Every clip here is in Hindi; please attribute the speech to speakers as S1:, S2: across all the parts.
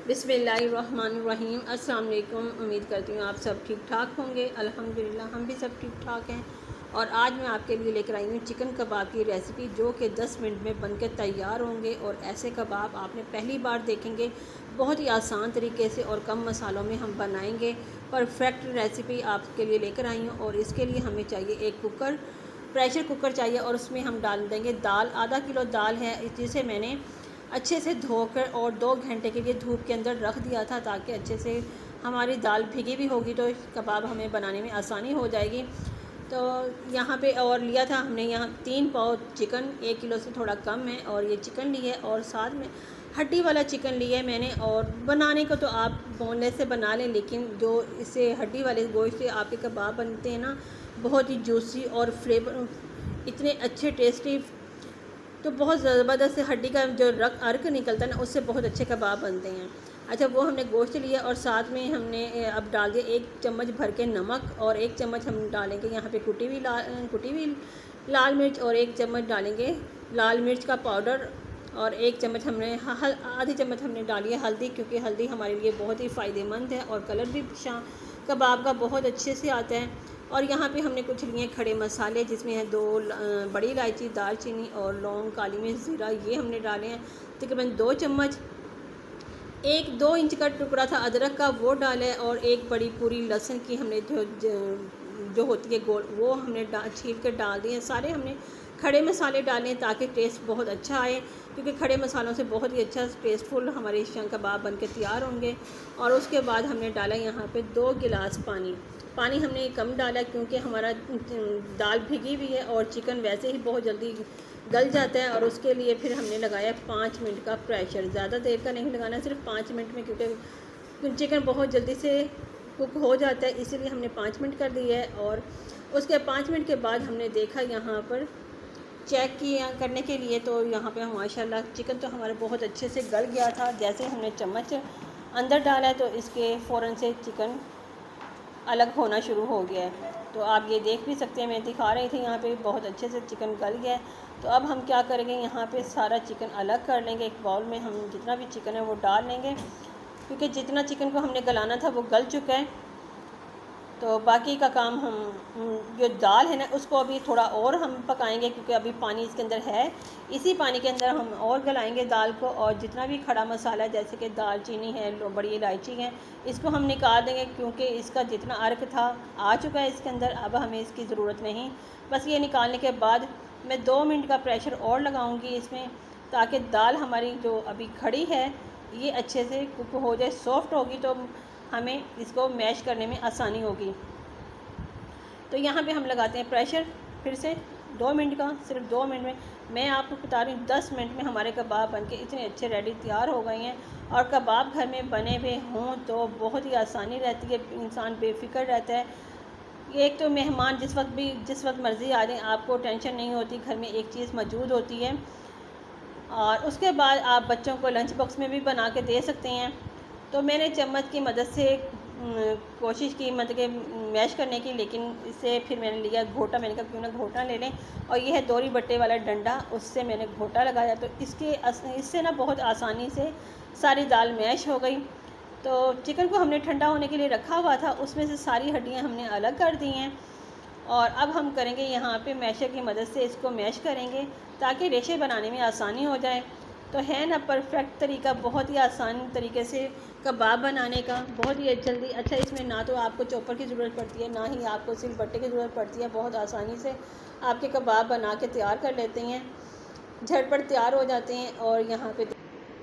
S1: बिस्मिल्लाहिर्रहमानिर्रहीम। अस्सलाम वालेकुम। उम्मीद करती हूँ आप सब ठीक ठाक होंगे। अल्हम्दुलिल्लाह हम भी सब ठीक ठाक हैं। और आज मैं आपके लिए लेकर आई हूँ चिकन कबाब की रेसिपी, जो कि 10 मिनट में बनकर तैयार होंगे। और ऐसे कबाब आपने पहली बार देखेंगे, बहुत ही आसान तरीके से और कम मसालों में हम बनाएंगे। परफेक्ट रेसिपी आपके लिए लेकर आई हूँ। और इसके लिए हमें चाहिए एक कुकर, प्रेशर कुकर चाहिए। और उसमें हम डाल देंगे दाल। आधा किलो दाल है, जिसे मैंने अच्छे से धोकर और 2 घंटे के लिए धूप के अंदर रख दिया था, ताकि अच्छे से हमारी दाल भीगी भी होगी तो कबाब हमें बनाने में आसानी हो जाएगी। तो यहाँ पे और लिया था हमने यहाँ 3 पाव चिकन, 1 किलो से थोड़ा कम है। और ये चिकन ली है और साथ में हड्डी वाला चिकन लिया है मैंने। और बनाने को तो आप बोनलेस से बना लें, लेकिन जो इससे हड्डी वाले गोश्त से आपके कबाब बनते हैं ना, बहुत ही जूसी और फ्लेवर इतने अच्छे टेस्टी, तो बहुत ज़बरदस्त हड्डी का जो अर्क निकलता है ना, उससे बहुत अच्छे कबाब बनते हैं। अच्छा, वो हमने गोश्त लिया और साथ में हमने अब डाल दिया 1 चम्मच भर के नमक। और 1 चम्मच हम डालेंगे यहाँ पे कुटी हुई लाल मिर्च। और 1 चम्मच डालेंगे लाल मिर्च का पाउडर। और 1 चम्मच हमने आधी चम्मच हमने डाली है हल्दी, क्योंकि हल्दी हमारे लिए बहुत ही फ़ायदेमंद है और कलर भी कबाब का बहुत अच्छे से आता है। और यहाँ पे हमने कुछ लिए खड़े मसाले, जिसमें है 2 बड़ी इलायची, दालचीनी और लौंग, काली मिर्च, ज़ीरा, ये हमने डाले हैं तकरीबन 2 चम्मच। 1-2 इंच का टुकड़ा था अदरक का, वो डाला है। और 1 बड़ी पूरी लहसुन की हमने जो होती है गोल, वो हमने छील कर डाल दिए। सारे हमने खड़े मसाले डाले हैं ताकि टेस्ट बहुत अच्छा आए, क्योंकि खड़े मसालों से बहुत ही अच्छा टेस्टफुल हमारे कबाब बन के तैयार होंगे। और उसके बाद हमने डाला यहाँ पे 2 गिलास पानी हमने कम डाला, क्योंकि हमारा दाल भिगी हुई है और चिकन वैसे ही बहुत जल्दी गल जाता है। और उसके लिए फिर हमने लगाया 5 मिनट का प्रेशर। ज़्यादा देर का नहीं लगाना, सिर्फ 5 मिनट में, क्योंकि चिकन बहुत जल्दी से कुक हो जाता है, इसीलिए हमने 5 मिनट कर दिया है। और उसके 5 मिनट के बाद हमने देखा यहाँ पर चेक किया करने के लिए, तो यहाँ पे माशाल्लाह चिकन तो हमारा बहुत अच्छे से गल गया था। जैसे हमने चम्मच अंदर डाला है तो इसके फ़ौरन से चिकन अलग होना शुरू हो गया है। तो आप ये देख भी सकते हैं, मैं दिखा रही थी यहाँ पे बहुत अच्छे से चिकन गल गया है। तो अब हम क्या करेंगे, यहाँ पे सारा चिकन अलग कर लेंगे। एक बाउल में हम जितना भी चिकन है वो डाल लेंगे, क्योंकि जितना चिकन को हमने गलाना था वो गल चुका है। तो बाकी का काम हम जो दाल है ना, उसको अभी थोड़ा और हम पकाएंगे, क्योंकि अभी पानी इसके अंदर है। इसी पानी के अंदर हम और गलाएंगे दाल को। और जितना भी खड़ा मसाला है, जैसे कि दालचीनी है, बड़ी इलायची है, इसको हम निकाल देंगे, क्योंकि इसका जितना अर्क था आ चुका है इसके अंदर। अब हमें इसकी ज़रूरत नहीं। बस ये निकालने के बाद मैं 2 मिनट का प्रेशर और लगाऊँगी इसमें, ताकि दाल हमारी जो अभी खड़ी है ये अच्छे से कुक हो जाए, सॉफ्ट होगी, तो हमें इसको मैश करने में आसानी होगी। तो यहाँ पे हम लगाते हैं प्रेशर फिर से 2 मिनट का, सिर्फ 2 मिनट में। मैं आपको बता रही हूँ 10 मिनट में हमारे कबाब बनके इतने अच्छे रेडी तैयार हो गए हैं। और कबाब घर में बने हुए हों तो बहुत ही आसानी रहती है, इंसान बेफिक्र रहता है। एक तो मेहमान जिस वक्त मर्ज़ी आ जाए, आपको टेंशन नहीं होती, घर में एक चीज़ मौजूद होती है। और उसके बाद आप बच्चों को लंच बॉक्स में भी बना के दे सकते हैं। तो मैंने चम्मच की मदद से कोशिश की, मतलब कि मैश करने की, लेकिन इससे फिर मैंने लिया घोटा। मैंने कहा क्यों ना घोटा ले लें। और ये है दोरी बट्टे वाला डंडा, उससे मैंने घोटा लगाया। तो इससे ना बहुत आसानी से सारी दाल मैश हो गई। तो चिकन को हमने ठंडा होने के लिए रखा हुआ था, उसमें से सारी हड्डियाँ हमने अलग कर दी हैं। और अब हम करेंगे यहाँ पे मैशर की मदद से इसको मैश करेंगे, ताकि रेशे बनाने में आसानी हो जाए। तो है ना परफेक्ट तरीका, बहुत ही आसान तरीके से कबाब बनाने का, बहुत ही जल्दी। अच्छा, इसमें ना तो आपको चॉपर की ज़रूरत पड़ती है, ना ही आपको सिलबट्टे की ज़रूरत पड़ती है। बहुत आसानी से आपके कबाब बना के तैयार कर लेते हैं, झटपट तैयार हो जाते हैं। और यहाँ पे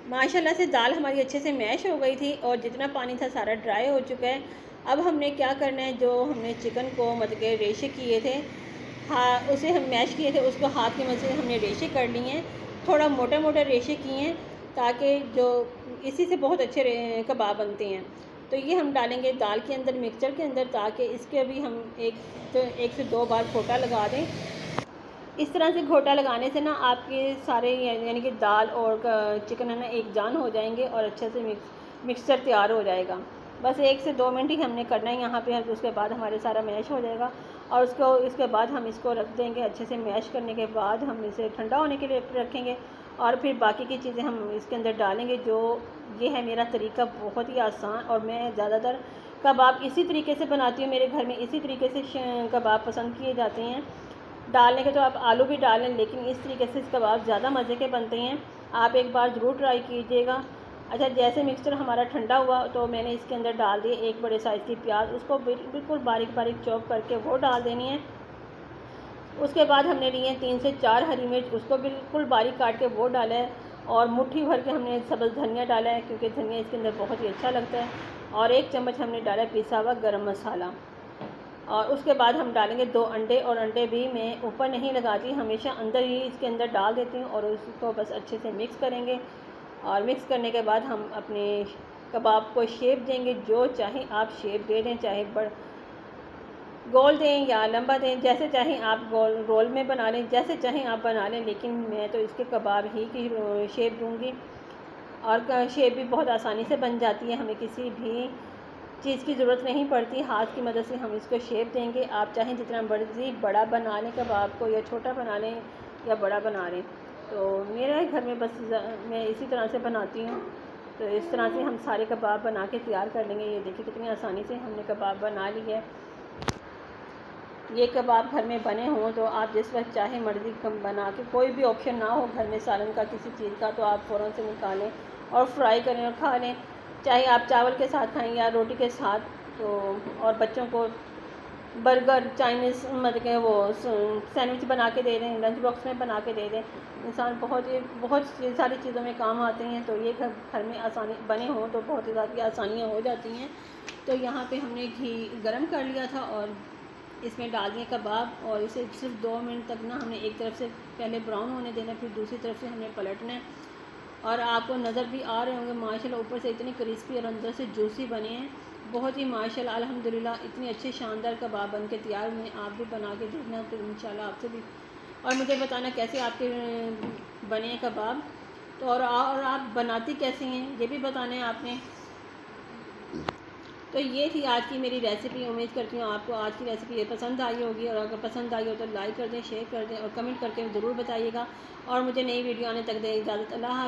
S1: माशाल्लाह से दाल हमारी अच्छे से मैश हो गई थी, और जितना पानी था सारा ड्राई हो चुका है। अब हमने क्या करना है, जो हमने चिकन को मतलब के रेशे किए थे, हाँ, उसे हम मैश किए थे, उसको हाथ की मदद से हमने रेशे कर लिए हैं। थोड़ा मोटे मोटे रेशे किए हैं, ताकि जो इसी से बहुत अच्छे कबाब बनते हैं। तो ये हम डालेंगे दाल के अंदर, मिक्सचर के अंदर, ताकि इसके भी हम एक से 2 बार घोटा लगा दें। इस तरह से घोटा लगाने से ना आपके सारे यानी कि दाल और चिकन है ना एक जान हो जाएंगे, और अच्छे से मिक्सचर तैयार हो जाएगा। बस 1 से 2 मिनट ही हमने करना है यहाँ पे। उसके बाद हमारे सारा मैश हो जाएगा। और इसके बाद हम इसको रख देंगे अच्छे से। मैश करने के बाद हम इसे ठंडा होने के लिए रखेंगे। और फिर बाकी की चीज़ें हम इसके अंदर डालेंगे। जो ये है मेरा तरीका बहुत ही आसान, और मैं ज़्यादातर कबाब इसी तरीके से बनाती हूँ। मेरे घर में इसी तरीके से कबाब पसंद किए जाते हैं। डालने के तो आप आलू भी डालें, लेकिन इस तरीके से कबाब ज़्यादा मज़े के बनते हैं। आप एक बार ज़रूर ट्राई कीजिएगा। अच्छा, जैसे मिक्सचर हमारा ठंडा हुआ तो मैंने इसके अंदर डाल दिए एक बड़े साइज़ की प्याज, उसको बिल्कुल बारीक बारीक चॉप करके वो डाल देनी है। उसके बाद हमने लिए 3 से 4 हरी मिर्च, उसको बिल्कुल बारीक काट के वो डाला है। और मुट्ठी भर के हमने सब्ज़ धनिया डाला है, क्योंकि धनिया इसके अंदर बहुत ही अच्छा लगता है। और 1 चम्मच हमने डाला है पिसा हुआ गरम मसाला। और उसके बाद हम डालेंगे 2 अंडे, और अंडे भी मैं ऊपर नहीं लगाती, हमेशा अंदर ही इसके अंदर डाल देती हूँ। और उसको बस अच्छे से मिक्स करेंगे। और मिक्स करने के बाद हम अपने कबाब को शेप देंगे। जो चाहे आप शेप दे दें, चाहे गोल दें या लंबा दें, जैसे चाहें आप गोल रोल में बना लें, जैसे चाहें आप बना लें। लेकिन मैं तो इसके कबाब ही की शेप दूँगी। और शेप भी बहुत आसानी से बन जाती है, हमें किसी भी चीज़ की ज़रूरत नहीं पड़ती, हाथ की मदद से हम इसको शेप देंगे। आप चाहें जितना मर्ज़ी बड़ा बना लें कबाब को, या छोटा बना लें या बड़ा बना लें। तो मेरे घर में बस मैं इसी तरह से बनाती हूँ। तो इस तरह से हम सारे कबाब बना के तैयार कर लेंगे। ये देखिए कितनी आसानी से हमने कबाब बना ली है। ये कबाब घर में बने हों तो आप जिस वक्त चाहे मर्ज़ी कम बना के, कोई भी ऑप्शन ना हो घर में सालन का किसी चीज़ का, तो आप फ़ौरन से निकालें और फ्राई करें और खा लें। चाहे आप चावल के साथ खाएं या रोटी के साथ। तो और बच्चों को बर्गर, चाइनीज़ मतलब के वो सैंडविच बना के दे दें, लंच बॉक्स में बना के दे दें। इंसान बहुत सारी चीज़ों में काम आते हैं। तो ये घर में आसानी बने हों तो बहुत ही ज़्यादा आसानियाँ हो जाती हैं। तो यहाँ पे हमने घी गरम कर लिया था और इसमें डाल दिए कबाब, और इसे सिर्फ 2 मिनट तक ना हमने एक तरफ से पहले ब्राउन होने देना, फिर दूसरी तरफ से हमने पलटना है। और आपको नज़र भी आ रहे होंगे माशाल्लाह ऊपर से इतनी क्रिस्पी और अंदर से जूसी बने हैं। बहुत ही माशाल्लाह अल्हम्दुलिल्लाह इतने अच्छे शानदार कबाब बन के तैयार हुए। आप भी बना के देखना तो इंशाल्लाह आपसे भी, और मुझे बताना कैसे आपके बने कबाब। तो और आप बनाती कैसे हैं ये भी बताना है आपने। तो ये थी आज की मेरी रेसिपी। उम्मीद करती हूँ आपको आज की रेसिपी ये पसंद आई होगी, और अगर पसंद आई हो तो लाइक कर दें, शेयर कर दें और कमेंट करके ज़रूर बताइएगा। और मुझे नई वीडियो आने तक दें इजाज़त। अल्लाह हाफ़िज़।